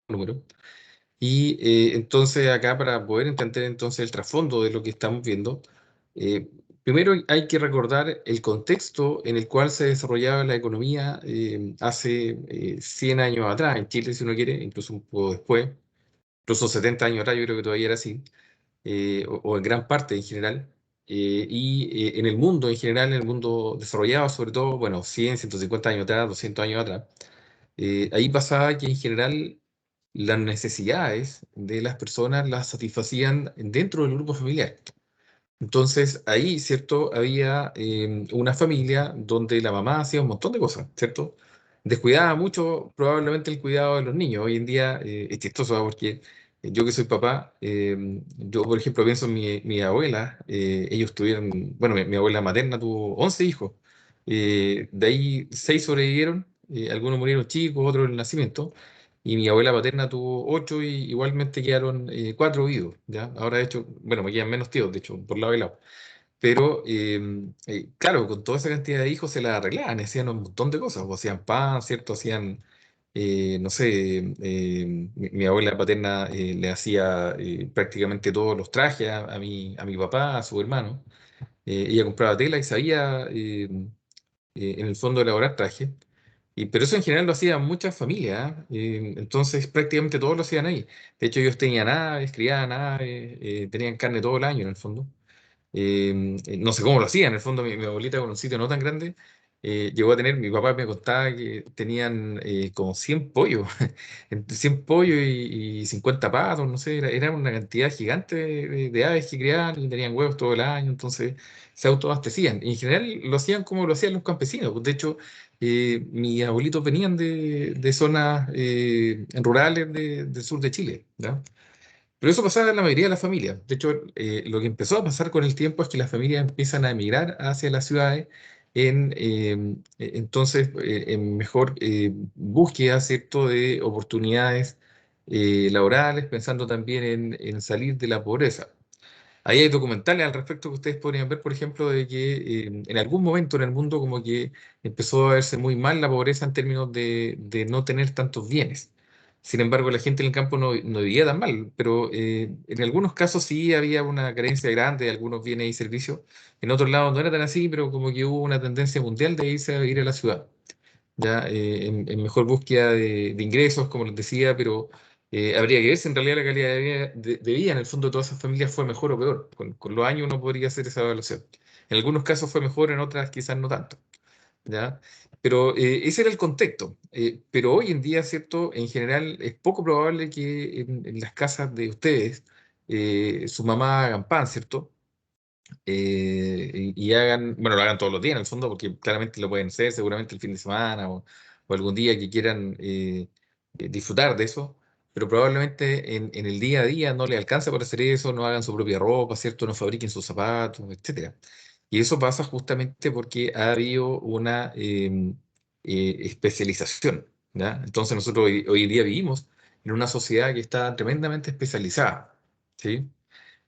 número. Y entonces acá para poder entender entonces el trasfondo de lo que estamos viendo, eh, primero hay que recordar el contexto en el cual se desarrollaba la economía hace 100 años atrás en Chile, si uno quiere, incluso un poco después, incluso 70 años atrás, yo creo que todavía era así, o en gran parte en general. En el mundo en general, en el mundo desarrollado, sobre todo, bueno, 100, 150 años atrás, 200 años atrás, ahí pasaba que en general las necesidades de las personas las satisfacían dentro del grupo familiar. Entonces ahí, ¿cierto? Había una familia donde la mamá hacía un montón de cosas, ¿cierto? Descuidaba mucho probablemente el cuidado de los niños. Hoy en día es chistoso, ¿ah? Porque yo que soy papá, yo por ejemplo pienso en mi abuela, ellos tuvieron, bueno, mi abuela materna tuvo 11 hijos. De ahí 6 sobrevivieron, algunos murieron chicos, otros en el nacimiento. Y mi abuela paterna tuvo 8 y igualmente quedaron 4 vivos, ¿ya? Ahora de hecho, bueno, me quedan menos tíos, de hecho, por lado y lado. Pero, claro, con toda esa cantidad de hijos se la arreglaban, hacían un montón de cosas, o hacían pan, ¿cierto? Hacían, no sé, mi abuela paterna le hacía prácticamente todos los trajes a mi papá, a su hermano. Ella compraba tela y sabía, en el fondo, elaborar trajes. Pero eso en general lo hacían muchas familias, ¿ah? Entonces prácticamente todos lo hacían ahí. De hecho, ellos tenían aves, criaban aves, tenían carne todo el año en el fondo. No sé cómo lo hacían, en el fondo mi abuelita con un sitio no tan grande, llegó a tener, mi papá me contaba que tenían como 100 pollos, entre 100 pollos y 50 patos, no sé, era una cantidad gigante de aves que criaban y tenían huevos todo el año, entonces se autoabastecían. Y en general lo hacían como lo hacían los campesinos. Pues, de hecho, mis abuelitos venían de zonas rurales del sur de Chile, ¿ya? Pero eso pasaba en la mayoría de las familias. De hecho, lo que empezó a pasar con el tiempo es que las familias empiezan a emigrar hacia las ciudades entonces en mejor búsqueda, ¿cierto?, de oportunidades laborales, pensando también en salir de la pobreza. Ahí hay documentales al respecto que ustedes podrían ver, por ejemplo, de que en algún momento en el mundo como que empezó a verse muy mal la pobreza en términos de no tener tantos bienes. Sin embargo, la gente en el campo no vivía tan mal, pero en algunos casos sí había una carencia grande de algunos bienes y servicios. En otros lados no era tan así, pero como que hubo una tendencia mundial de irse a vivir a la ciudad ya en mejor búsqueda de ingresos, como les decía, pero habría que ver si en realidad la calidad de vida en el fondo de todas esas familias fue mejor o peor. Con los años uno podría hacer esa evaluación. En algunos casos fue mejor, en otras quizás no tanto, ¿ya? Pero ese era el contexto. Pero hoy en día, ¿cierto? En general es poco probable que en las casas de ustedes su mamá hagan pan, ¿cierto? Y hagan, bueno, lo hagan todos los días en el fondo, porque claramente lo pueden hacer seguramente el fin de semana o algún día que quieran disfrutar de eso, pero probablemente en el día a día no les alcanza para hacer eso, no hagan su propia ropa, ¿cierto? No fabriquen sus zapatos, etcétera. Y eso pasa justamente porque ha habido una especialización, ¿ya? Entonces nosotros hoy en día vivimos en una sociedad que está tremendamente especializada, ¿sí?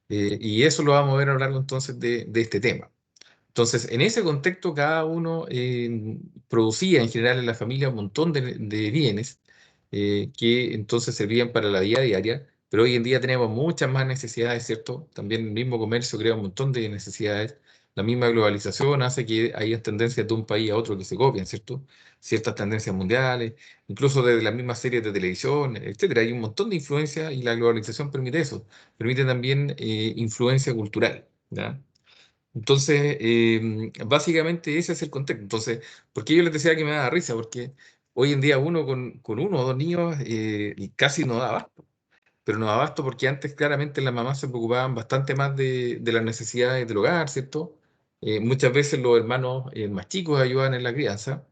Y eso lo vamos a ver a lo largo entonces de este tema. Entonces, en ese contexto, cada uno producía en general en la familia un montón de bienes que entonces servían para la vida diaria, pero hoy en día tenemos muchas más necesidades, ¿cierto? También el mismo comercio crea un montón de necesidades. La misma globalización hace que haya tendencias de un país a otro que se copian, ¿cierto? Ciertas tendencias mundiales, incluso desde las mismas series de televisión, etcétera. Hay un montón de influencia y la globalización permite eso. Permite también influencia cultural, ¿ya? Entonces, básicamente ese es el contexto. Entonces, ¿por qué yo les decía que me da risa? Porque hoy en día uno con uno o dos niños y casi no da abasto. Pero no da abasto porque antes claramente las mamás se preocupaban bastante más de las necesidades del hogar, ¿cierto? Muchas veces los hermanos más chicos ayudaban en la crianza,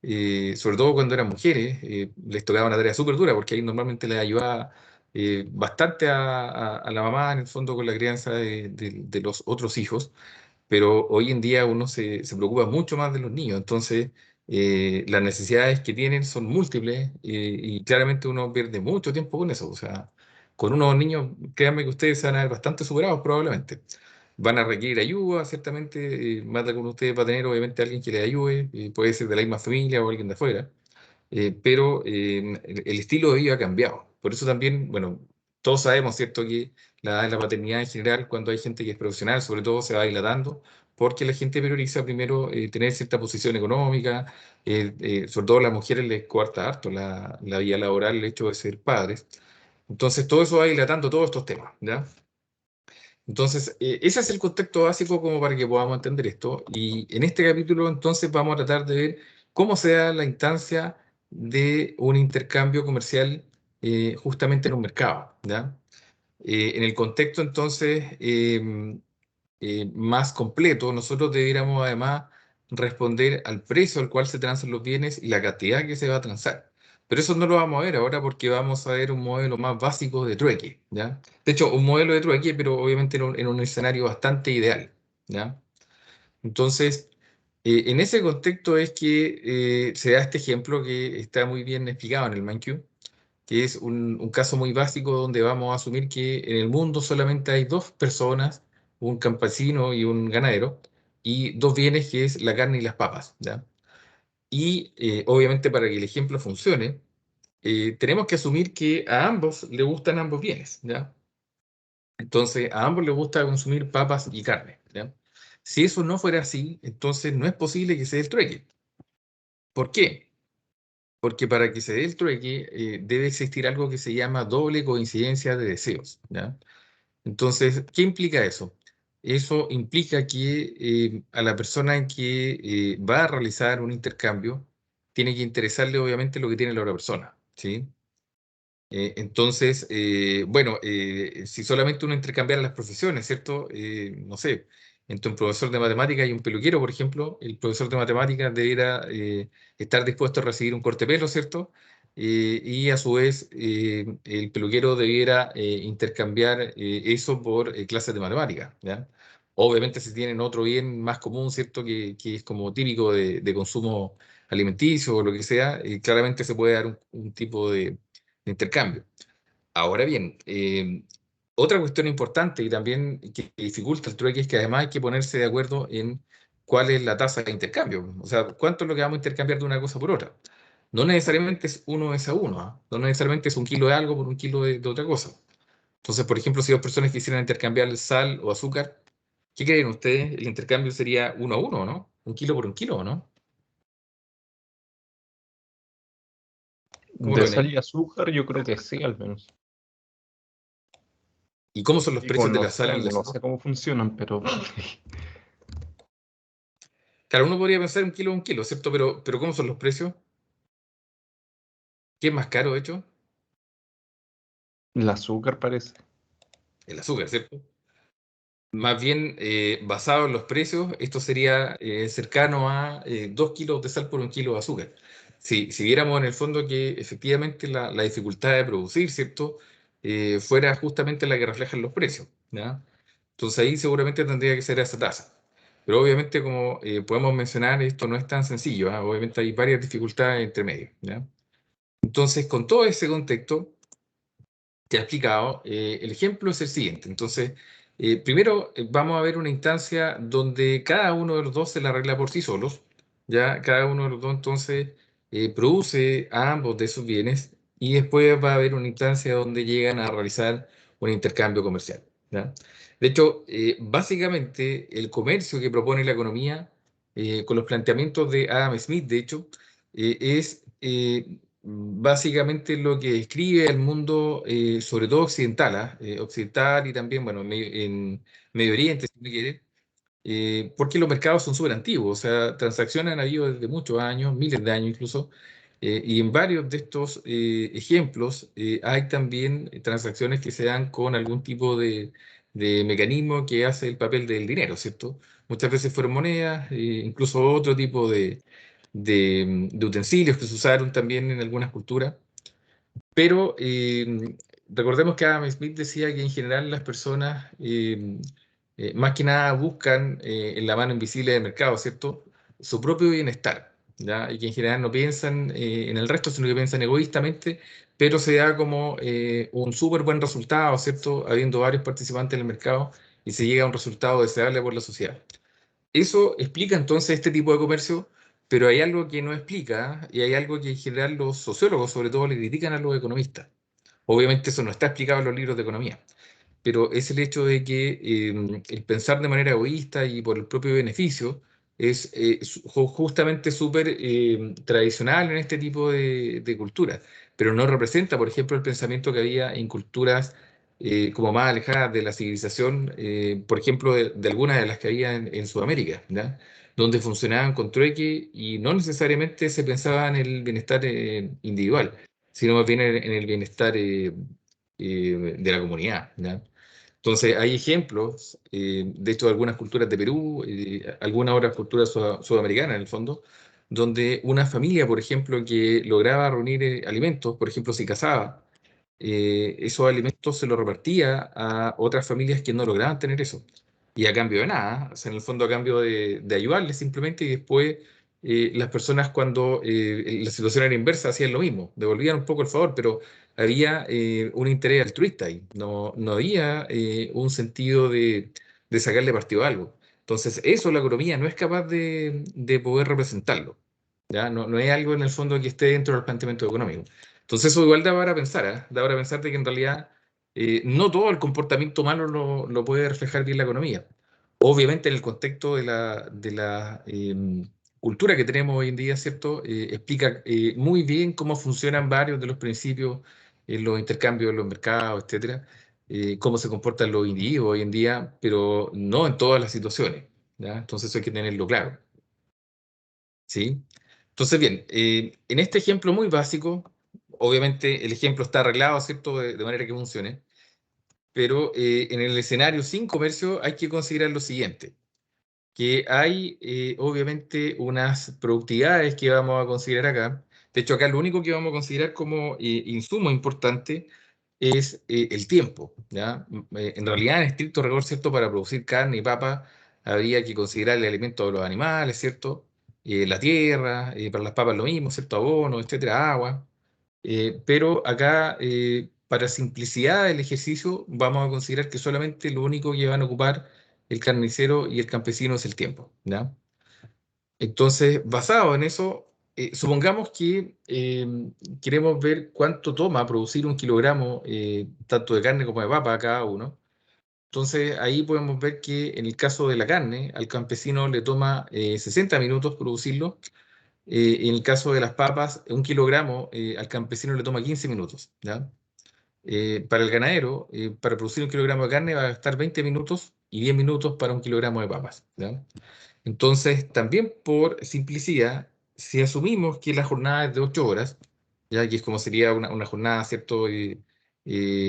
sobre todo cuando eran mujeres, les tocaba una tarea súper dura porque ahí normalmente les ayudaba bastante a la mamá en el fondo con la crianza de los otros hijos, pero hoy en día uno se preocupa mucho más de los niños, entonces las necesidades que tienen son múltiples y claramente uno pierde mucho tiempo con eso, o sea, con unos niños, créanme que ustedes se van a ver bastante superados probablemente. Van a requerir ayuda, ciertamente, más de alguno de ustedes va a tener obviamente alguien que les ayude, puede ser de la misma familia o alguien de afuera, pero el estilo de vida ha cambiado. Por eso también, bueno, todos sabemos, ¿cierto?, que la edad de la paternidad en general, cuando hay gente que es profesional, sobre todo, se va dilatando, porque la gente prioriza primero tener cierta posición económica, sobre todo a las mujeres les coarta harto la vida laboral, el hecho de ser padres. Entonces, todo eso va dilatando todos estos temas, ¿ya? Entonces, ese es el contexto básico como para que podamos entender esto. Y en este capítulo, entonces, vamos a tratar de ver cómo se da la instancia de un intercambio comercial justamente en un mercado, ¿ya? En el contexto, entonces, más completo, nosotros debiéramos además responder al precio al cual se transan los bienes y la cantidad que se va a transar. Pero eso no lo vamos a ver ahora porque vamos a ver un modelo más básico de trueque, ¿ya? De hecho, un modelo de trueque, pero obviamente en un escenario bastante ideal, ¿ya? Entonces, en ese contexto es que se da este ejemplo que está muy bien explicado en el MindQ, que es un caso muy básico donde vamos a asumir que en el mundo solamente hay dos personas, un campesino y un ganadero, y dos bienes que es la carne y las papas, ¿ya? Y obviamente para que el ejemplo funcione, tenemos que asumir que a ambos le gustan ambos bienes, ¿ya? Entonces, a ambos les gusta consumir papas y carne, ¿ya? Si eso no fuera así, entonces no es posible que se dé el trueque. ¿Por qué? Porque para que se dé el trueque debe existir algo que se llama doble coincidencia de deseos, ¿ya? Entonces, ¿qué implica eso? Eso implica que a la persona que va a realizar un intercambio tiene que interesarle obviamente lo que tiene la otra persona, ¿sí? Entonces, bueno, si solamente uno intercambiara las profesiones, ¿cierto? No sé, entre un profesor de matemáticas y un peluquero, por ejemplo, el profesor de matemáticas debiera estar dispuesto a recibir un corte de pelo, ¿cierto? Y a su vez, el peluquero debiera intercambiar eso por clases de matemáticas, ¿ya? Obviamente, si tienen otro bien más común, ¿cierto? Que es como típico de consumo alimenticio o lo que sea, claramente se puede dar un tipo de intercambio. Ahora bien, otra cuestión importante y también que dificulta el trueque es que además hay que ponerse de acuerdo en cuál es la tasa de intercambio. O sea, cuánto es lo que vamos a intercambiar de una cosa por otra. No necesariamente es uno es a uno, ¿ah? No necesariamente es un kilo de algo por un kilo de otra cosa. Entonces, por ejemplo, si dos personas quisieran intercambiar sal o azúcar, ¿qué creen ustedes? El intercambio sería uno a uno, ¿no? Un kilo por un kilo, ¿no? ¿Cómo lo De ven sal ahí? y azúcar, yo creo que sí, al menos. ¿Y cómo son los Digo, precios de no la sal sé, y el no azúcar? sé cómo funcionan, pero Claro, uno podría pensar un kilo, ¿cierto? Pero ¿cómo son los precios? ¿Qué es más caro, de hecho? el azúcar parece. El azúcar, ¿cierto? Más bien, basado en los precios, esto sería cercano a 2 kilos de sal por un kilo de azúcar. Si viéramos en el fondo que efectivamente la dificultad de producir, ¿cierto? Fuera justamente la que reflejan los precios, ¿ya? Entonces ahí seguramente tendría que ser esa tasa. Pero obviamente, como podemos mencionar, esto no es tan sencillo, ¿ah? Obviamente hay varias dificultades entre medio, ¿ya? Entonces, con todo ese contexto, te ha explicado, el ejemplo es el siguiente. Entonces, primero vamos a ver una instancia donde cada uno de los dos se la arregla por sí solos, ya cada uno de los dos entonces produce a ambos de sus bienes y después va a haber una instancia donde llegan a realizar un intercambio comercial, ¿ya? De hecho, básicamente el comercio que propone la economía, con los planteamientos de Adam Smith, de hecho, es básicamente lo que describe el mundo, sobre todo occidental, ¿ah? Occidental y también, bueno, en Medio Oriente, si me quiere, porque los mercados son súper antiguos, o sea, transacciones han habido desde muchos años, miles de años incluso, y en varios de estos ejemplos hay también transacciones que se dan con algún tipo de mecanismo que hace el papel del dinero, ¿cierto? Muchas veces fueron monedas, incluso otro tipo de utensilios que se usaron también en algunas culturas. Pero recordemos que Adam Smith decía que en general las personas, más que nada, buscan en la mano invisible del mercado, ¿cierto? Su propio bienestar, ¿ya? Y que en general no piensan en el resto, sino que piensan egoístamente, pero se da como un súper buen resultado, ¿cierto? Habiendo varios participantes en el mercado y se llega a un resultado deseable por la sociedad. Eso explica entonces este tipo de comercio, pero hay algo que no explica y hay algo que en general los sociólogos sobre todo le critican a los economistas Obviamente eso no está explicado en los libros de economía, pero es el hecho de que el pensar de manera egoísta y por el propio beneficio es justamente súper tradicional en este tipo de culturas, pero no representa, por ejemplo, el pensamiento que había en culturas como más alejadas de la civilización, por ejemplo, de algunas de las que había en Sudamérica, ¿ya? Donde funcionaban con trueque y no necesariamente se pensaba en el bienestar individual, sino más bien en el bienestar de la comunidad, ¿ya? Entonces, hay ejemplos, de hecho, de algunas culturas de Perú, algunas otras culturas sudamericanas, en el fondo, donde una familia, por ejemplo, que lograba reunir alimentos, por ejemplo, si cazaba, esos alimentos se los repartía a otras familias que no lograban tener eso. Y a cambio de nada, o sea, en el fondo a cambio de ayudarles simplemente, y después las personas cuando la situación era inversa hacían lo mismo, devolvían un poco el favor, pero había un interés altruista ahí, no había un sentido de sacarle partido a algo. Entonces, eso la economía no es capaz de poder representarlo. ¿Ya? No es algo en el fondo que esté dentro del planteamiento económico. Entonces eso igual da para pensar, ¿eh? Da para pensar de que en realidad no todo el comportamiento humano lo puede reflejar bien la economía. Obviamente en el contexto de la cultura que tenemos hoy en día, ¿cierto? Explica muy bien cómo funcionan varios de los principios en los intercambios en los mercados, etcétera, cómo se comportan los individuos hoy en día, pero no en todas las situaciones, ¿ya? Entonces eso hay que tenerlo claro. ¿Sí? Entonces, bien, en este ejemplo muy básico, obviamente el ejemplo está arreglado, ¿cierto?, de manera que funcione, pero en el escenario sin comercio hay que considerar lo siguiente, que hay obviamente unas productividades que vamos a considerar acá. De hecho, acá lo único que vamos a considerar como insumo importante es el tiempo, ¿ya? En realidad, en estricto rigor, ¿cierto? Para producir carne y papa, habría que considerar el alimento de los animales, ¿cierto? La tierra, para las papas lo mismo, ¿cierto? Abono, etcétera, agua. Pero acá, para simplicidad del ejercicio, vamos a considerar que solamente lo único que van a ocupar el carnicero y el campesino es el tiempo, ¿ya? Entonces, basado en eso, supongamos que queremos ver cuánto toma producir un kilogramo tanto de carne como de papa a cada uno. Entonces, ahí podemos ver que en el caso de la carne, al campesino le toma 60 minutos producirlo. En el caso de las papas, un kilogramo al campesino le toma 15 minutos, ¿ya? Para el ganadero, para producir un kilogramo de carne va a gastar 20 minutos y 10 minutos para un kilogramo de papas, ¿ya? Entonces, también por simplicidad, si asumimos que la jornada es de 8 horas, ya que es como sería una jornada, ¿cierto?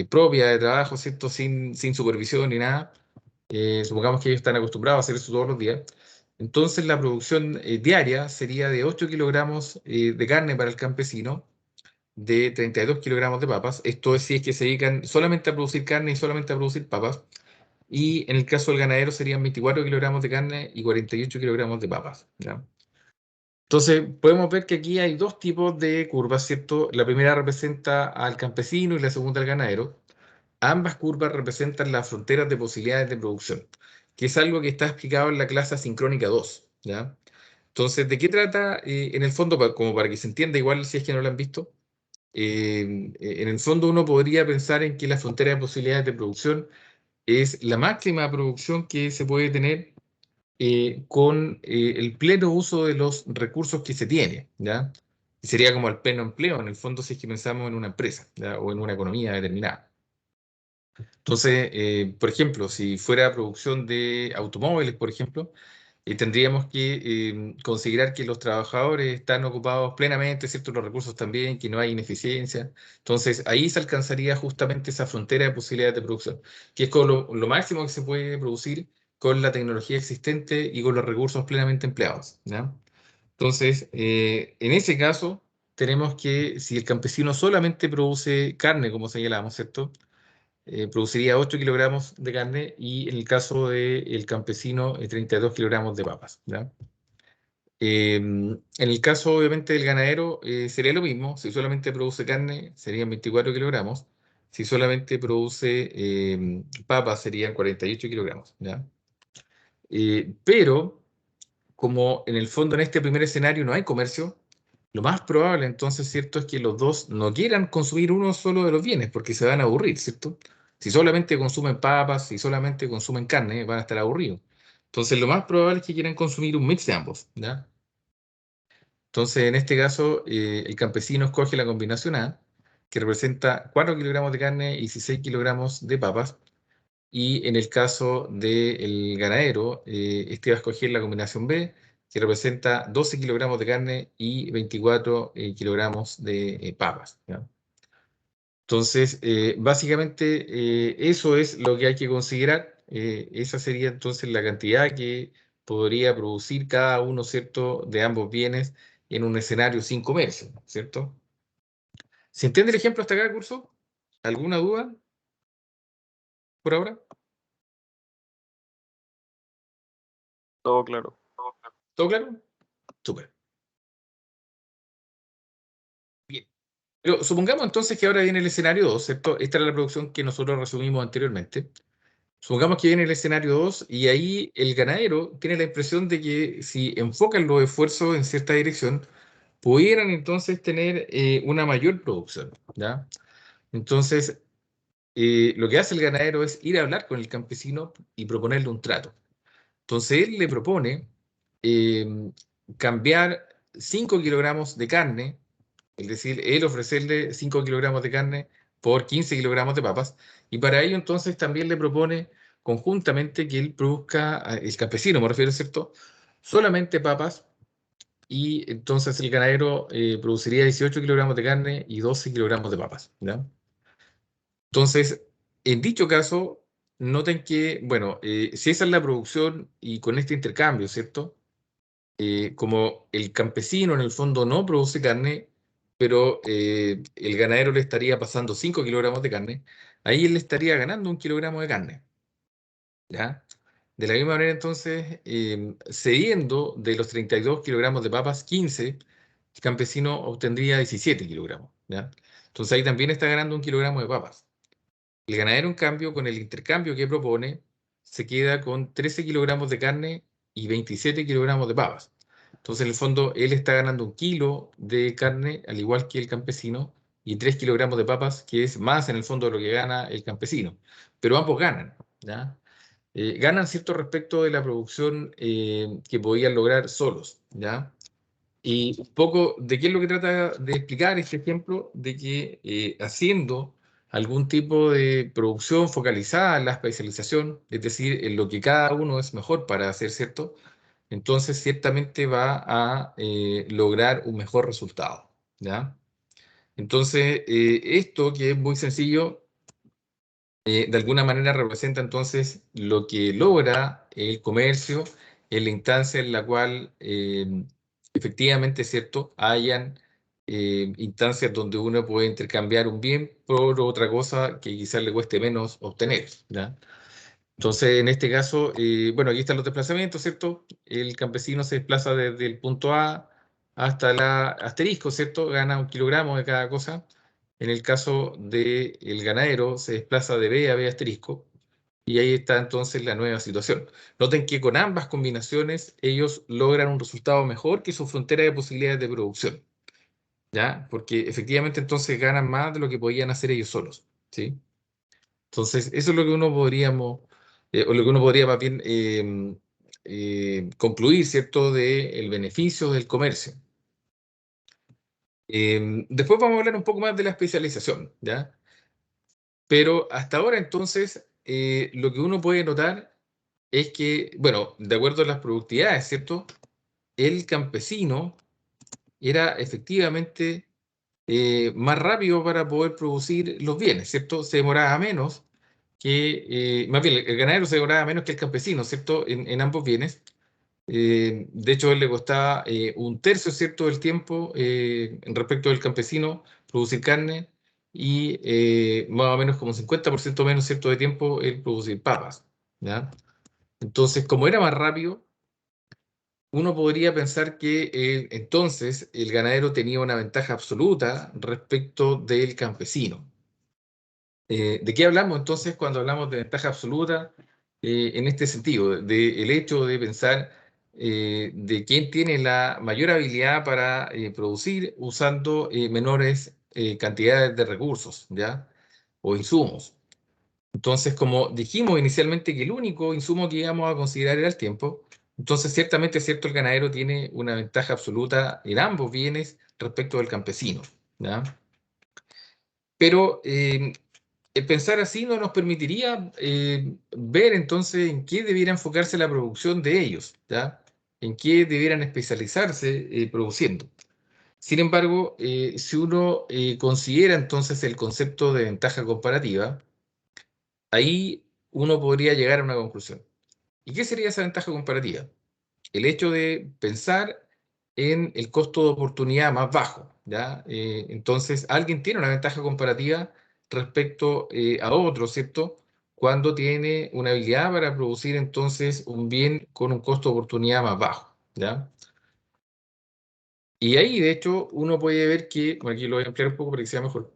Propia de trabajo, ¿cierto? Sin supervisión ni nada, supongamos que ellos están acostumbrados a hacer eso todos los días, entonces la producción diaria sería de 8 kilogramos de carne para el campesino, de 32 kilogramos de papas, esto es si es que se dedican solamente a producir carne y solamente a producir papas, y en el caso del ganadero serían 24 kilogramos de carne y 48 kilogramos de papas, ¿ya? Entonces, podemos ver que aquí hay dos tipos de curvas, ¿cierto? La primera representa al campesino y la segunda al ganadero. Ambas curvas representan las fronteras de posibilidades de producción, que es algo que está explicado en la clase asincrónica 2, ¿ya? Entonces, ¿de qué trata? En el fondo, como para que se entienda, igual si es que no lo han visto, en el fondo uno podría pensar en que la frontera de posibilidades de producción es la máxima producción que se puede tener con el pleno uso de los recursos que se tiene, ¿ya? Y sería como el pleno empleo, en el fondo, si es que pensamos en una empresa, ¿ya? O en una economía determinada. Entonces, por ejemplo, si fuera producción de automóviles, por ejemplo, tendríamos que considerar que los trabajadores están ocupados plenamente, ¿cierto? Los recursos también, que no hay ineficiencia. Entonces, ahí se alcanzaría justamente esa frontera de posibilidades de producción, que es con lo máximo que se puede producir con la tecnología existente y con los recursos plenamente empleados, ¿ya? Entonces, en ese caso, tenemos que, si el campesino solamente produce carne, como señalábamos, ¿cierto? Produciría 8 kilogramos de carne y en el caso del campesino 32 kilogramos de papas, ¿ya? En el caso obviamente del ganadero sería lo mismo, si solamente produce carne serían 24 kilogramos, si solamente produce papas serían 48 kilogramos, ¿ya? Pero como en el fondo en este primer escenario no hay comercio, Lo más probable entonces, ¿cierto?, es que los dos no quieran consumir uno solo de los bienes porque se van a aburrir, ¿cierto? Si solamente consumen papas, si solamente consumen carne, van a estar aburridos. Entonces, lo más probable es que quieran consumir un mix de ambos, ¿ya? Entonces, en este caso, el campesino escoge la combinación A, que representa 4 kilogramos de carne y 16 kilogramos de papas. Y en el caso del ganadero, este va a escoger la combinación B, que representa 12 kilogramos de carne y 24 kilogramos de papas, ¿ya? Entonces, básicamente, eso es lo que hay que considerar. Esa sería entonces la cantidad que podría producir cada uno, ¿cierto?, de ambos bienes en un escenario sin comercio, ¿cierto? ¿Se entiende el ejemplo hasta acá, curso? ¿Alguna duda por ahora? Todo claro. ¿Todo claro? Súper. Bien. Pero supongamos entonces que ahora viene el escenario 2, ¿cierto? Esta era la producción que nosotros resumimos anteriormente. Supongamos que viene el escenario 2 y ahí el ganadero tiene la impresión de que si enfocan los esfuerzos en cierta dirección, pudieran entonces tener una mayor producción, ¿ya? Entonces, lo que hace el ganadero es ir a hablar con el campesino y proponerle un trato. Entonces, él le propone eh, cambiar 5 kilogramos de carne, es decir, él ofrecerle 5 kilogramos de carne por 15 kilogramos de papas, y para ello entonces también le propone conjuntamente que él produzca, el campesino me refiero, ¿cierto?, solamente papas, y entonces el ganadero produciría 18 kilogramos de carne y 12 kilogramos de papas, ¿ya? Entonces, en dicho caso, noten que, bueno, si esa es la producción y con este intercambio, ¿cierto? Como el campesino en el fondo no produce carne, pero el ganadero le estaría pasando 5 kilogramos de carne, ahí él le estaría ganando 1 kilogramo de carne, ¿ya? De la misma manera, entonces, cediendo de los 32 kilogramos de papas, 15, el campesino obtendría 17 kilogramos, ¿ya? Entonces ahí también está ganando 1 kilogramo de papas. El ganadero, en cambio, con el intercambio que propone, se queda con 13 kilogramos de carne y 27 kilogramos de papas. Entonces, en el fondo, él está ganando 1 kilo de carne, al igual que el campesino, y 3 kilogramos de papas, que es más en el fondo de lo que gana el campesino. Pero ambos ganan, ¿ya? Ganan, ¿cierto?, respecto de la producción que podían lograr solos, ¿ya? Y un poco de qué es lo que trata de explicar este ejemplo, de que haciendo algún tipo de producción focalizada en la especialización, es decir, en lo que cada uno es mejor para hacer, ¿cierto? Entonces ciertamente va a lograr un mejor resultado, ¿ya? Entonces, esto que es muy sencillo, de alguna manera representa entonces lo que logra el comercio en la instancia en la cual efectivamente, ¿cierto?, hayan instancias donde uno puede intercambiar un bien por otra cosa que quizás le cueste menos obtener, ¿ya? Entonces, en este caso, bueno, aquí están los desplazamientos, ¿cierto? El campesino se desplaza desde el punto A hasta la asterisco, ¿cierto? Gana 1 kilogramo de cada cosa. En el caso del ganadero, se desplaza de B a B asterisco. Y ahí está entonces la nueva situación. Noten que con ambas combinaciones ellos logran un resultado mejor que su frontera de posibilidades de producción, ¿ya? Porque efectivamente entonces ganan más de lo que podían hacer ellos solos, ¿sí? Entonces, eso es lo que uno podríamos, o lo que uno podría más bien concluir, ¿cierto?, del beneficio del comercio. Después vamos a hablar un poco más de la especialización, ¿ya? Pero hasta ahora, entonces, lo que uno puede notar es que, bueno, de acuerdo a las productividades, ¿cierto?, el campesino era efectivamente más rápido para poder producir los bienes, ¿cierto? Se demoraba menos más bien, el ganadero se demoraba menos que el campesino, ¿cierto? En ambos bienes. De hecho, a él le costaba un tercio, ¿cierto?, del tiempo en respecto del campesino producir carne y más o menos como 50% menos, ¿cierto?, de tiempo el producir papas, ¿ya? Entonces, como era más rápido, uno podría pensar que entonces el ganadero tenía una ventaja absoluta respecto del campesino. ¿De qué hablamos entonces cuando hablamos de ventaja absoluta? En este sentido, del hecho de pensar de quién tiene la mayor habilidad para producir usando menores cantidades de recursos, ¿ya? O insumos. Entonces, como dijimos inicialmente que el único insumo que íbamos a considerar era el tiempo, entonces ciertamente es cierto, el ganadero tiene una ventaja absoluta en ambos bienes respecto del campesino, ¿ya? Pero el pensar así no nos permitiría ver entonces en qué debiera enfocarse la producción de ellos, ¿ya? En qué debieran especializarse produciendo. Sin embargo, si uno considera entonces el concepto de ventaja comparativa, ahí uno podría llegar a una conclusión. ¿Y qué sería esa ventaja comparativa? El hecho de pensar en el costo de oportunidad más bajo, ¿ya? Entonces, alguien tiene una ventaja comparativa respecto a otro, ¿cierto? Cuando tiene una habilidad para producir entonces un bien con un costo de oportunidad más bajo, ¿ya? Y ahí, de hecho, uno puede ver que, bueno, aquí lo voy a ampliar un poco para que sea mejor.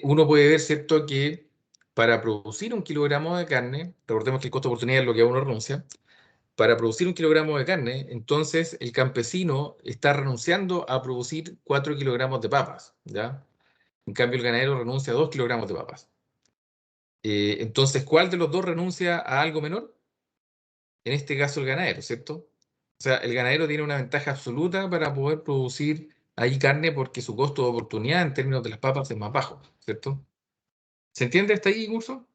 Uno puede ver, ¿cierto?, que para producir un kilogramo de carne, recordemos que el costo de oportunidad es lo que a uno renuncia, para producir un kilogramo de carne, entonces el campesino está renunciando a producir 4 kilogramos de papas, ¿ya? En cambio, el ganadero renuncia a 2 kilogramos de papas. Entonces, ¿cuál de los dos renuncia a algo menor? En este caso, el ganadero, ¿cierto? O sea, el ganadero tiene una ventaja absoluta para poder producir ahí carne porque su costo de oportunidad en términos de las papas es más bajo, ¿cierto? ¿Se entiende hasta ahí, Curso?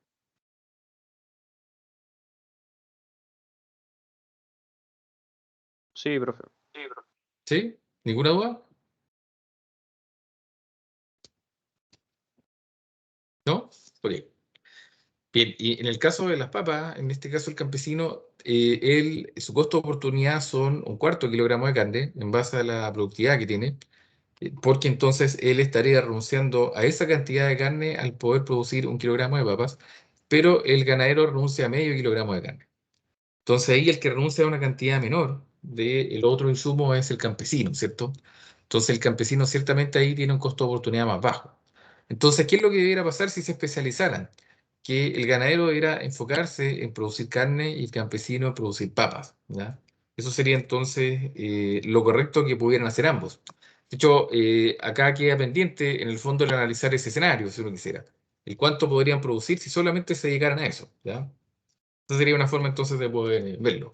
Sí, profe. ¿Sí? ¿Ninguna duda? ¿No? Ok. Bien, y en el caso de las papas, en este caso el campesino, su costo de oportunidad son un cuarto kilogramo de carne en base a la productividad que tiene, porque entonces él estaría renunciando a esa cantidad de carne al poder producir un kilogramo de papas, pero el ganadero renuncia a medio kilogramo de carne. Entonces ahí el que renuncia a una cantidad menor del otro insumo es el campesino, ¿cierto? Entonces el campesino ciertamente ahí tiene un costo de oportunidad más bajo. Entonces, ¿qué es lo que debiera pasar si se especializaran? Que el ganadero debiera enfocarse en producir carne y el campesino en producir papas, ¿ya? Eso sería entonces lo correcto que pudieran hacer ambos. De hecho, acá queda pendiente en el fondo el analizar ese escenario, si uno quisiera. El cuánto podrían producir si solamente se dedicaran a eso, ¿ya? Esa sería una forma entonces de poder verlo.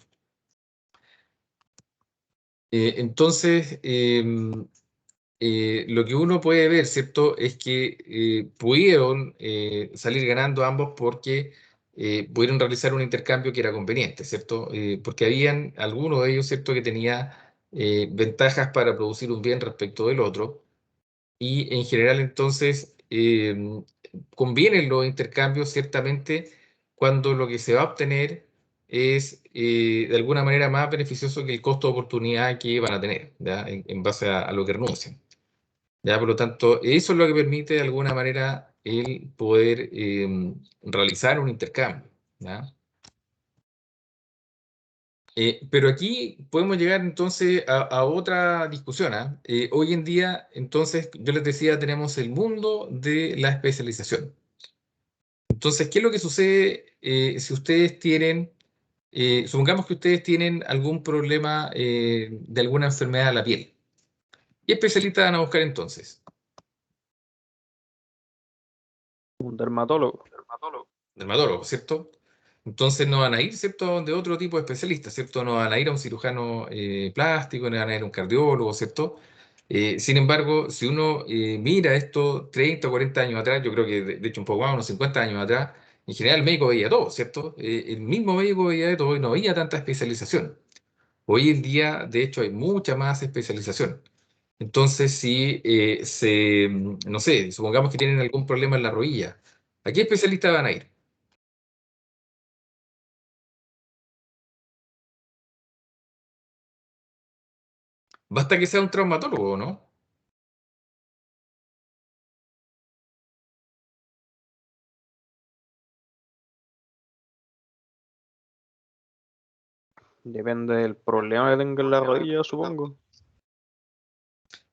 Entonces, lo que uno puede ver, ¿cierto?, es que pudieron salir ganando ambos porque pudieron realizar un intercambio que era conveniente, ¿cierto? Porque habían algunos de ellos, ¿cierto?, que tenía ventajas para producir un bien respecto del otro. Y en general, entonces, convienen los intercambios ciertamente cuando lo que se va a obtener es de alguna manera más beneficioso que el costo de oportunidad que van a tener, ¿ya? En base a lo que renuncian. ¿Ya? Por lo tanto, eso es lo que permite de alguna manera el poder realizar un intercambio, ¿ya? Pero aquí podemos llegar entonces a otra discusión, ¿ah? Hoy en día, entonces, yo les decía, tenemos el mundo de la especialización. Entonces, ¿qué es lo que sucede si ustedes tienen, supongamos que ustedes tienen algún problema de alguna enfermedad de la piel? ¿Qué especialistas van a buscar entonces? Un dermatólogo. Dermatólogo, ¿cierto? Entonces no van a ir, ¿cierto?, de otro tipo de especialistas, ¿cierto? No van a ir a un cirujano plástico, no van a ir a un cardiólogo, ¿cierto? Sin embargo, si uno mira esto 30 o 40 años atrás, yo creo que de hecho un poco más, unos 50 años atrás, en general el médico veía todo, ¿cierto? El mismo médico veía de todo y no había tanta especialización. Hoy en día, de hecho, hay mucha más especialización. Entonces, si no sé, supongamos que tienen algún problema en la rodilla, ¿a qué especialista van a ir? Basta que sea un traumatólogo, ¿no? Depende del problema que tenga en la rodilla, supongo.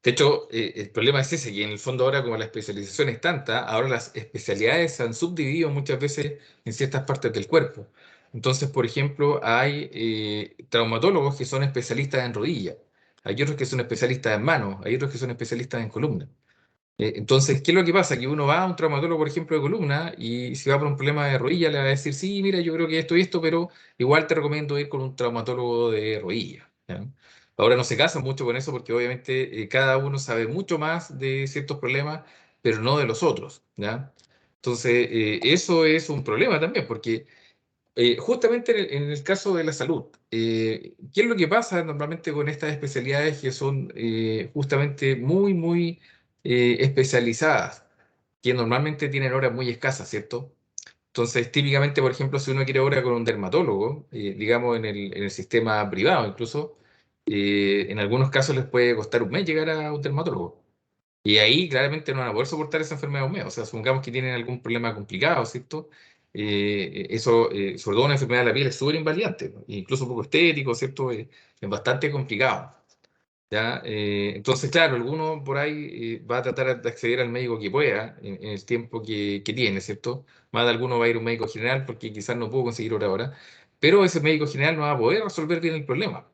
De hecho, el problema es ese, que en el fondo ahora como la especialización es tanta, ahora las especialidades se han subdividido muchas veces en ciertas partes del cuerpo. Entonces, por ejemplo, hay traumatólogos que son especialistas en rodilla, hay otros que son especialistas en manos, hay otros que son especialistas en columna. Entonces, ¿qué es lo que pasa? Que uno va a un traumatólogo, por ejemplo, de columna, y si va por un problema de rodilla, le va a decir, sí, mira, yo creo que esto y esto, pero igual te recomiendo ir con un traumatólogo de rodilla. ¿Ya? Ahora no se casan mucho con eso porque obviamente cada uno sabe mucho más de ciertos problemas, pero no de los otros. ¿Ya? Entonces, eso es un problema también, porque justamente en el caso de la salud, ¿qué es lo que pasa normalmente con estas especialidades que son justamente muy especializadas, que normalmente tienen horas muy escasas, ¿cierto? Entonces, típicamente, por ejemplo, si uno quiere hora con un dermatólogo, digamos en el sistema privado incluso, en algunos casos les puede costar un mes llegar a un dermatólogo. Y ahí claramente no van a poder soportar esa enfermedad un mes. O sea, supongamos que tienen algún problema complicado, ¿cierto? Eso, sobre todo una enfermedad de la piel, es súper invalidante, ¿no? Incluso un poco estético, ¿cierto? Es bastante complicado. ¿Ya? Entonces, claro, alguno por ahí va a tratar de acceder al médico que pueda en el tiempo que tiene, ¿cierto? Más de alguno va a ir a un médico general porque quizás no pudo conseguir hora ahora, pero ese médico general no va a poder resolver bien el problema.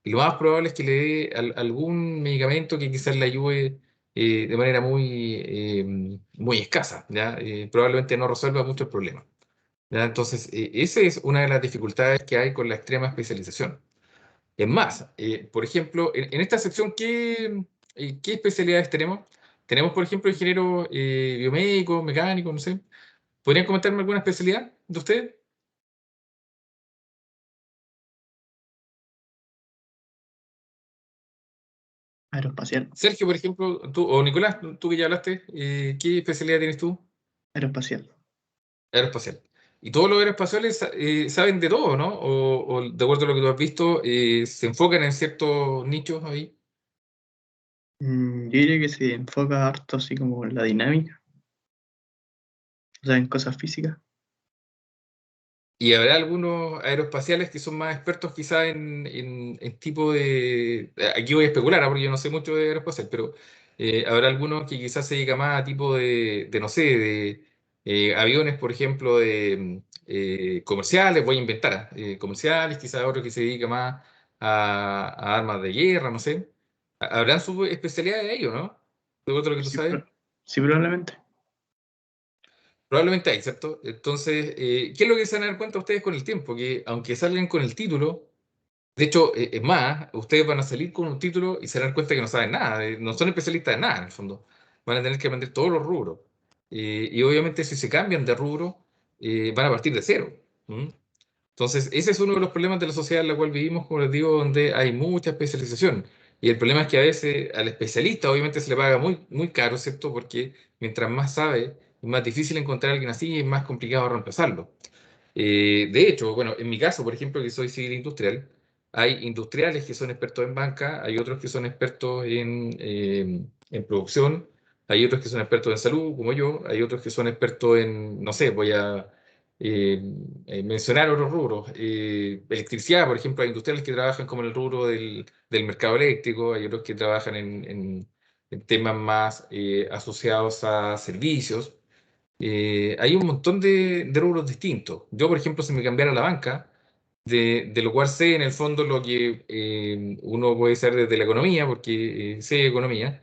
Y lo más probable es que le dé algún medicamento que quizás le ayude de manera muy escasa, ¿ya? Probablemente no resuelva mucho el problema. ¿Ya? Entonces, esa es una de las dificultades que hay con la extrema especialización. Es más, por ejemplo, en esta sección, ¿qué especialidades tenemos? Tenemos, por ejemplo, ingeniero biomédico, mecánico, no sé. ¿Podrían comentarme alguna especialidad de ustedes? Aeroespacial. Sergio, por ejemplo, tú, o Nicolás, tú que ya hablaste, ¿qué especialidad tienes tú? Aeroespacial. Aeroespacial. Y todos los aeroespaciales saben de todo, ¿no? O de acuerdo a lo que tú has visto, se enfocan en ciertos nichos ahí. Yo diría que se enfoca harto así como en la dinámica, o sea, en cosas físicas. Y habrá algunos aeroespaciales que son más expertos quizás en tipo de... Aquí voy a especular, porque yo no sé mucho de aeroespacial, pero habrá algunos que quizás se dedica más a tipo de no sé, de aviones, por ejemplo, de comerciales, voy a inventar, comerciales, quizás otro que se dedica más a armas de guerra, no sé. Habrán sus especialidades de ellos, ¿no? De acuerdo a lo que tú Sí, sabes. sí, probablemente. Probablemente hay, ¿cierto? Entonces, ¿qué es lo que se van a dar cuenta ustedes con el tiempo? Que aunque salgan con el título, de hecho, es más, ustedes van a salir con un título y se dan cuenta que no saben nada, no son especialistas en nada en el fondo. Van a tener que aprender todos los rubros. Y obviamente si se cambian de rubro, van a partir de cero. ¿Mm? Entonces, ese es uno de los problemas de la sociedad en la cual vivimos, como les digo, donde hay mucha especialización. Y el problema es que a veces al especialista obviamente se le paga muy caro, ¿cierto? Porque mientras más sabe, es más difícil encontrar a alguien así y es más complicado reemplazarlo. De hecho, bueno, en mi caso, por ejemplo, que soy civil industrial, hay industriales que son expertos en banca, hay otros que son expertos en producción, hay otros que son expertos en salud, como yo, hay otros que son expertos en, no sé, voy a eh, mencionar otros rubros. Electricidad, por ejemplo, hay industriales que trabajan como en el rubro del mercado eléctrico, hay otros que trabajan en temas más asociados a servicios. Hay un montón de rubros distintos. Yo, por ejemplo, si me cambiara a la banca, de lo cual sé en el fondo lo que uno puede saber desde la economía, porque sé economía,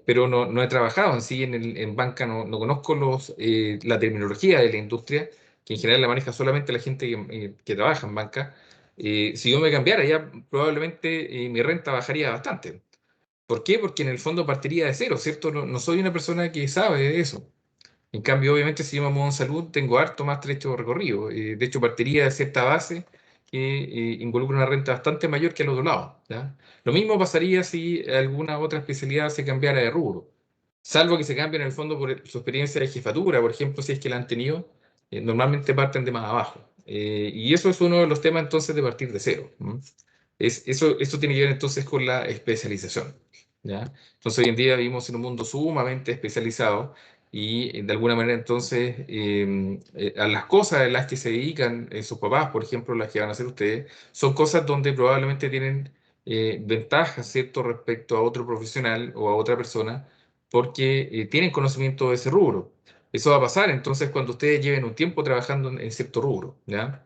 pero no he trabajado en sí en banca, no conozco la terminología de la industria, que en general la maneja solamente la gente que trabaja en banca. Si yo me cambiara, ya probablemente mi renta bajaría bastante. ¿Por qué? Porque en el fondo partiría de cero, ¿cierto? No soy una persona que sabe de eso. En cambio, obviamente, si yo me muevo en salud, tengo harto más trecho recorrido. De hecho, partiría de cierta base que involucra una renta bastante mayor que al otro lado. ¿Ya? Lo mismo pasaría si alguna otra especialidad se cambiara de rubro. Salvo que se cambie en el fondo por su experiencia de jefatura, por ejemplo, si es que la han tenido, normalmente parten de más abajo. Y eso es uno de los temas entonces de partir de cero. ¿M? Eso tiene que ver entonces con la especialización. ¿Ya? Entonces hoy en día vivimos en un mundo sumamente especializado y de alguna manera entonces a las cosas en las que se dedican sus papás, por ejemplo, las que van a hacer ustedes, son cosas donde probablemente tienen ventajas, ¿cierto?, respecto a otro profesional o a otra persona porque tienen conocimiento de ese rubro. Eso va a pasar entonces cuando ustedes lleven un tiempo trabajando en cierto rubro, ¿ya?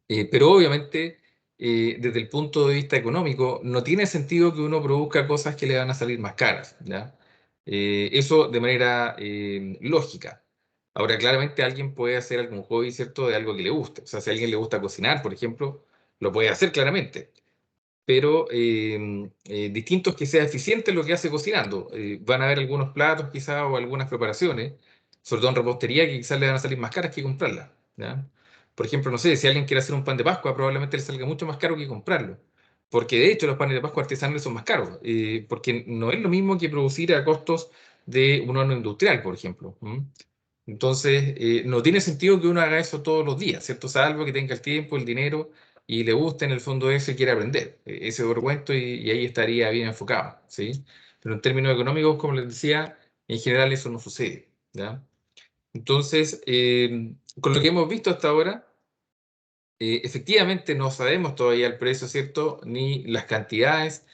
Pero obviamente, desde el punto de vista económico, no tiene sentido que uno produzca cosas que le van a salir más caras, ¿ya? Eso de manera lógica. Ahora, claramente alguien puede hacer algún hobby, ¿cierto?, de algo que le guste. O sea, si a alguien le gusta cocinar, por ejemplo, lo puede hacer claramente. Pero distinto es que sea eficiente en lo que hace cocinando. Van a haber algunos platos quizás o algunas preparaciones, sobre todo en repostería, que quizás le van a salir más caras que comprarlas, ¿ya? Por ejemplo, no sé, si alguien quiere hacer un pan de Pascua, probablemente le salga mucho más caro que comprarlo. Porque de hecho los panes de Pascua artesanales son más caros, porque no es lo mismo que producir a costos de un horno industrial, por ejemplo. Entonces, no tiene sentido que uno haga eso todos los días, ¿cierto? Salvo que tenga el tiempo, el dinero y le guste en el fondo eso y quiera aprender. Ese es otro cuento y ahí estaría bien enfocado, ¿sí? Pero en términos económicos, como les decía, en general eso no sucede, ¿ya? Entonces, con lo que hemos visto hasta ahora, efectivamente no sabemos todavía el precio, ¿cierto? Ni las cantidades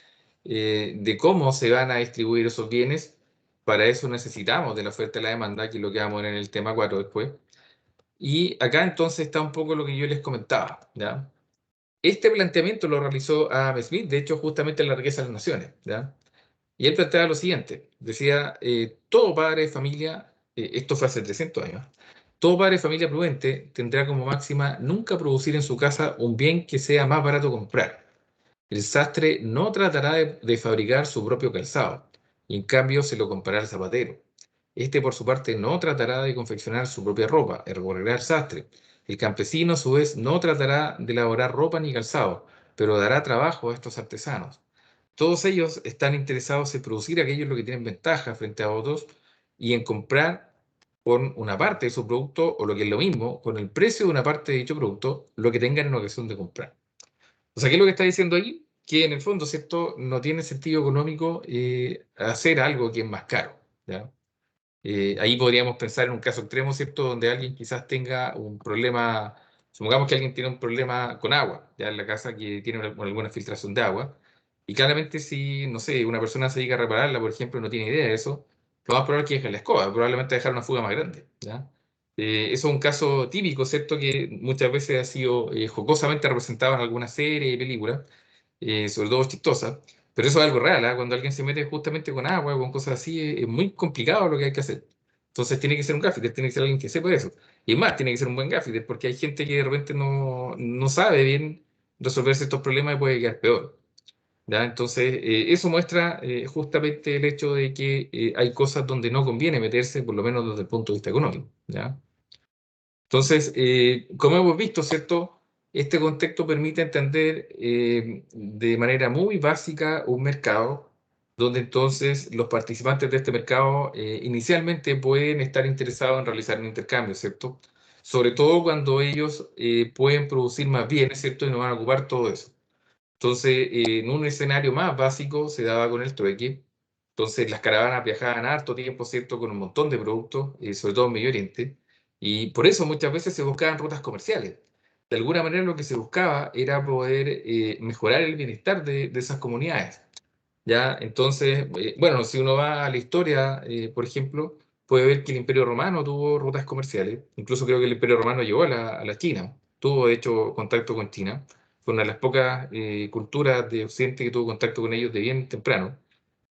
de cómo se van a distribuir esos bienes. Para eso necesitamos de la oferta y la demanda, que es lo que vamos a ver en el tema 4 después. Y acá entonces está un poco lo que yo les comentaba, ¿ya? Este planteamiento lo realizó Adam Smith, de hecho, justamente en La riqueza de las naciones, ¿ya? Y él planteaba lo siguiente, decía, todo padre de familia, esto fue hace 300 años, todo padre de familia prudente tendrá como máxima nunca producir en su casa un bien que sea más barato comprar. El sastre no tratará de fabricar su propio calzado, y en cambio se lo comprará al zapatero. Este, por su parte, no tratará de confeccionar su propia ropa, recurrirá al sastre. El campesino, a su vez, no tratará de elaborar ropa ni calzado, pero dará trabajo a estos artesanos. Todos ellos están interesados en producir aquello en lo que tienen ventaja frente a otros y en comprar con una parte de su producto, o lo que es lo mismo, con el precio de una parte de dicho producto, lo que tengan en ocasión de comprar. O sea, ¿qué es lo que está diciendo ahí? Que en el fondo, ¿cierto? No tiene sentido económico hacer algo que es más caro, ¿ya? Ahí podríamos pensar en un caso extremo, ¿cierto? Donde alguien quizás tenga un problema, supongamos que alguien tiene un problema con agua, ya en la casa, que tiene alguna filtración de agua, y claramente si, no sé, una persona se dedica a repararla, por ejemplo, no tiene idea de eso, lo más probable es que deje la escoba, probablemente dejar una fuga más grande, ¿ya? Eso es un caso típico, ¿cierto? Que muchas veces ha sido jocosamente representado en alguna serie y película, sobre todo chistosa, pero eso es algo real, ¿ah? Cuando alguien se mete justamente con agua o con cosas así, es muy complicado lo que hay que hacer. Entonces tiene que ser un gaffiter, tiene que ser alguien que sepa eso. Y más, tiene que ser un buen gaffiter, porque hay gente que de repente no sabe bien resolverse estos problemas y puede quedar peor, ¿ya? Entonces, eso muestra justamente el hecho de que hay cosas donde no conviene meterse, por lo menos desde el punto de vista económico, ¿ya? Entonces, como hemos visto, ¿cierto? Este contexto permite entender de manera muy básica un mercado donde entonces los participantes de este mercado inicialmente pueden estar interesados en realizar un intercambio, ¿cierto? Sobre todo cuando ellos pueden producir más bienes, ¿cierto? Y no van a ocupar todo eso. Entonces, en un escenario más básico se daba con el trueque. Entonces, las caravanas viajaban harto tiempo, ¿cierto? Con un montón de productos, sobre todo en Medio Oriente. Y por eso muchas veces se buscaban rutas comerciales. De alguna manera lo que se buscaba era poder mejorar el bienestar de esas comunidades. ¿Ya? Entonces, bueno, si uno va a la historia, por ejemplo, puede ver que el Imperio Romano tuvo rutas comerciales. Incluso creo que el Imperio Romano llegó a la China. Tuvo, de hecho, contacto con China. Fue una de las pocas culturas de Occidente que tuvo contacto con ellos de bien temprano.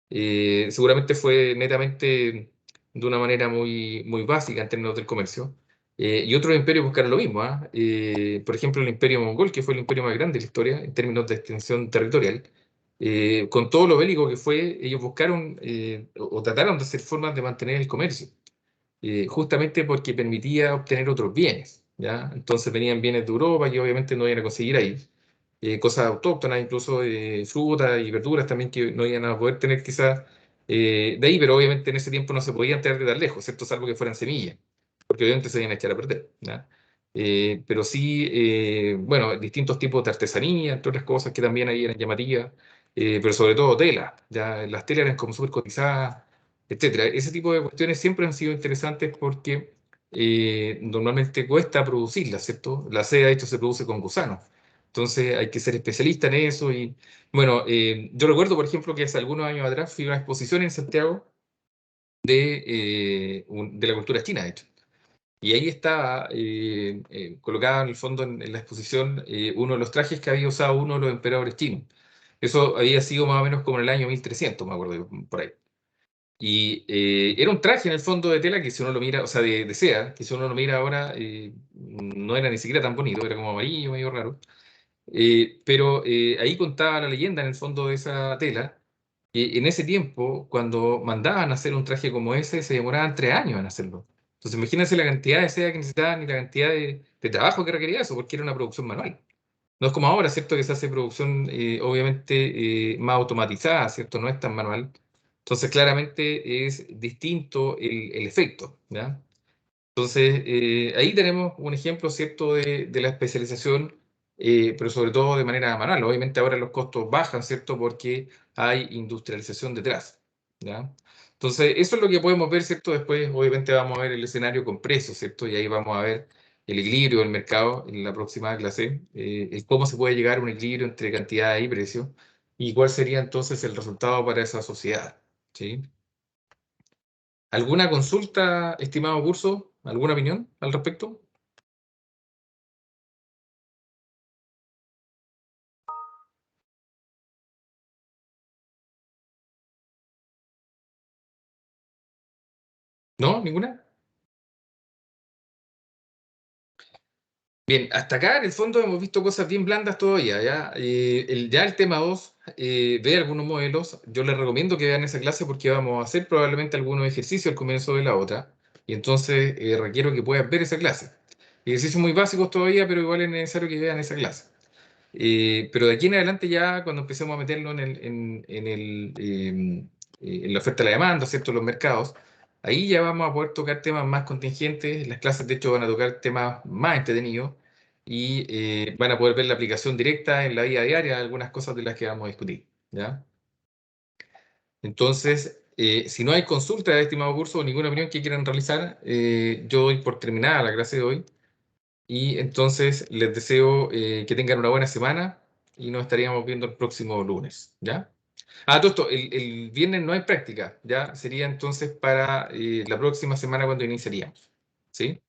Seguramente fue netamente de una manera muy, muy básica en términos del comercio. Y otros imperios buscaron lo mismo, ¿ah? Por ejemplo, el imperio mongol, que fue el imperio más grande de la historia en términos de extensión territorial, con todo lo bélico que fue, ellos buscaron o trataron de hacer formas de mantener el comercio, justamente porque permitía obtener otros bienes, ¿ya? Entonces venían bienes de Europa que obviamente no iban a conseguir ahí, cosas autóctonas, incluso frutas y verduras también que no iban a poder tener quizás de ahí, pero obviamente en ese tiempo no se podían traer de tan lejos, ¿cierto? Salvo que fueran semillas, porque obviamente se iban a echar a perder, ¿ya? Pero sí, bueno, distintos tipos de artesanía, entre otras cosas que también ahí eran llamativas, pero sobre todo telas, ya las telas eran como súper cotizadas, etcétera. Ese tipo de cuestiones siempre han sido interesantes porque normalmente cuesta producirlas, ¿cierto? La seda, de hecho, se produce con gusanos. Entonces hay que ser especialista en eso. Y bueno, yo recuerdo, por ejemplo, que hace algunos años atrás fui a una exposición en Santiago de la cultura china, de hecho. Y ahí estaba colocado en el fondo en la exposición uno de los trajes que había usado uno de los emperadores chinos. Eso había sido más o menos como en el año 1300, me acuerdo, por ahí. Y era un traje en el fondo de tela que si uno lo mira, o sea, de seda, que si uno lo mira ahora, no era ni siquiera tan bonito, era como amarillo, medio raro. Pero ahí contaba la leyenda en el fondo de esa tela, que en ese tiempo, cuando mandaban a hacer un traje como ese, se demoraban 3 años en hacerlo. Entonces imagínense la cantidad de seda que necesitaban y la cantidad de trabajo que requería eso, porque era una producción manual. No es como ahora, ¿cierto? Que se hace producción obviamente más automatizada, ¿cierto? No es tan manual. Entonces claramente es distinto el efecto, ¿ya? Entonces, ahí tenemos un ejemplo, ¿cierto?, de la especialización, pero sobre todo de manera manual. Obviamente ahora los costos bajan, ¿cierto?, porque hay industrialización detrás, ¿ya? Entonces, eso es lo que podemos ver, ¿cierto? Después, obviamente, vamos a ver el escenario con precios, ¿cierto? Y ahí vamos a ver el equilibrio del mercado en la próxima clase, el cómo se puede llegar a un equilibrio entre cantidad y precio, y cuál sería entonces el resultado para esa sociedad, ¿sí? ¿Alguna consulta, estimado curso? ¿Alguna opinión al respecto? ¿No? ¿Ninguna? Bien, hasta acá en el fondo hemos visto cosas bien blandas todavía, ¿ya? Ya el tema 2 ve algunos modelos. Yo les recomiendo que vean esa clase porque vamos a hacer probablemente algunos ejercicios al comienzo de la otra. Y entonces requiero que puedan ver esa clase. Ejercicios muy básicos todavía, pero igual es necesario que vean esa clase. Pero de aquí en adelante ya cuando empecemos a meterlo en la oferta y la demanda, ¿cierto? En los mercados, ahí ya vamos a poder tocar temas más contingentes. Las clases, de hecho, van a tocar temas más entretenidos y van a poder ver la aplicación directa en la vida diaria de algunas cosas de las que vamos a discutir, ¿ya? Entonces, si no hay consulta, estimado curso, o ninguna opinión que quieran realizar, yo doy por terminada la clase de hoy. Y entonces les deseo que tengan una buena semana y nos estaríamos viendo el próximo lunes, ¿ya? Ah, todo esto, el viernes no hay práctica, ¿ya? Sería entonces para la próxima semana cuando iniciaríamos, ¿sí?